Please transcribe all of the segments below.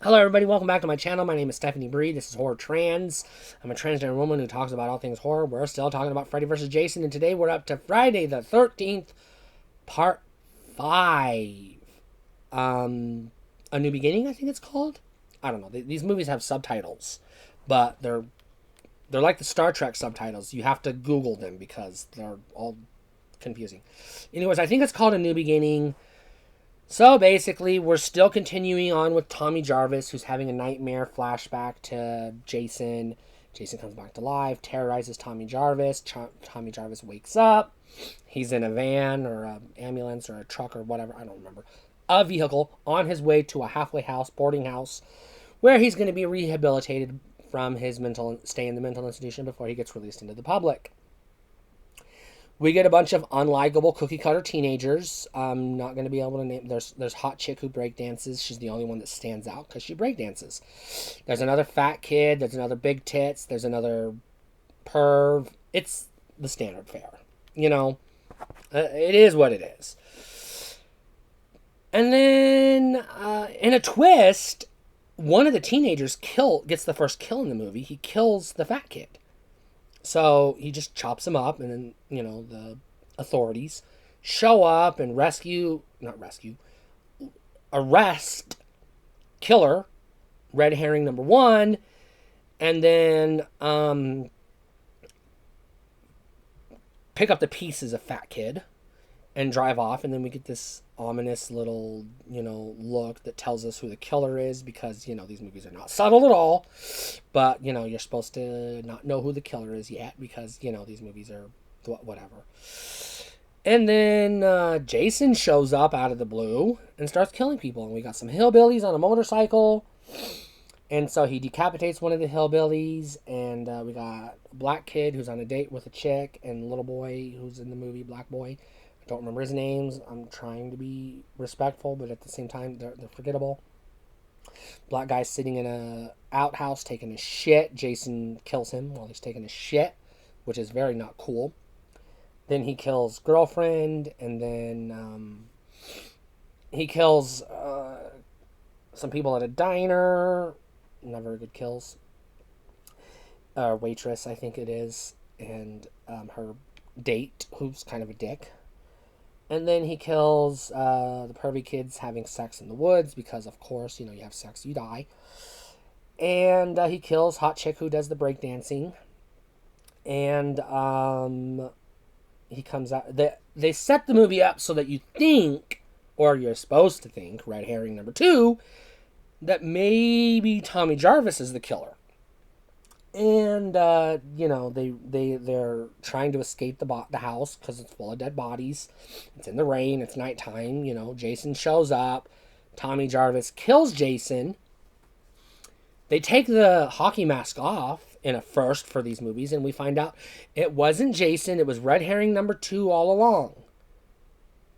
Hello, everybody. Welcome back to my channel. My name is Stephanie Bree. This is Horror Trans. I'm a transgender woman who talks about all things horror. We're still talking about Freddy vs. Jason, and today we're up to Friday the 13th, Part 5. A New Beginning, I think it's called. I don't know. These movies have subtitles, but they're like the Star Trek subtitles. You have to Google them because they're all confusing. Anyways, I think it's called A New Beginning. So basically, we're still continuing on with Tommy Jarvis, who's having a nightmare flashback to Jason. Jason comes back to life, terrorizes Tommy Jarvis. Tommy Jarvis wakes up. He's in a van or an ambulance or a truck or whatever, I don't remember. A vehicle on his way to a halfway house, boarding house, where he's going to be rehabilitated from his mental stay in the mental institution before he gets released into the public. We get a bunch of unlikable cookie cutter teenagers. I'm not going to be able to name. There's hot chick who break dances. She's the only one that stands out because she break dances. There's another fat kid. There's another big tits. There's another perv. It's the standard fare. You know, it is what it is. And then in a twist, one of the teenagers gets the first kill in the movie. He kills the fat kid. So he just chops him up, and then, the authorities show up and arrest killer, red herring number one, and then pick up the pieces of fat kid and drive off. And then we get this ominous little, look that tells us who the killer is because, these movies are not subtle at all. But, you're supposed to not know who the killer is yet because, these movies are whatever. And then Jason shows up out of the blue and starts killing people. And we got some hillbillies on a motorcycle. And so he decapitates one of the hillbillies. And we got a black kid who's on a date with a chick and a little boy who's in the movie, black boy. I don't remember his names. I'm trying to be respectful, but at the same time, they're forgettable. Black guy's sitting in a outhouse taking a shit. Jason kills him while he's taking a shit, which is very not cool. Then he kills girlfriend, and then he kills some people at a diner. Not very good kills. Waitress, I think it is, and her date, who's kind of a dick. And then he kills the pervy kids having sex in the woods because, of course, you have sex, you die. And he kills hot chick who does the breakdancing. And he comes out. They set the movie up so that you think, or you're supposed to think, red herring number two, that maybe Tommy Jarvis is the killer. And, they're trying to escape the house because it's full of dead bodies. It's in the rain. It's nighttime. Jason shows up. Tommy Jarvis kills Jason. They take the hockey mask off in a first for these movies, and we find out it wasn't Jason. It was red herring number two all along.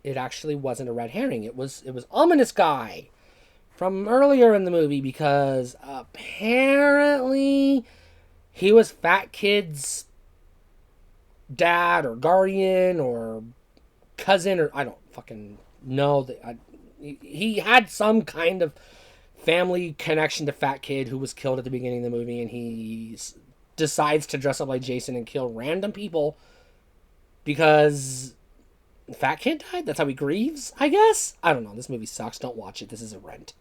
It actually wasn't a red herring. It was ominous guy from earlier in the movie because apparently he was fat kid's dad or guardian or cousin, or I don't fucking know. He had some kind of family connection to fat kid who was killed at the beginning of the movie, and he decides to dress up like Jason and kill random people because fat kid died. That's how he grieves, I guess. I don't know. This movie sucks. Don't watch it. This is a rent.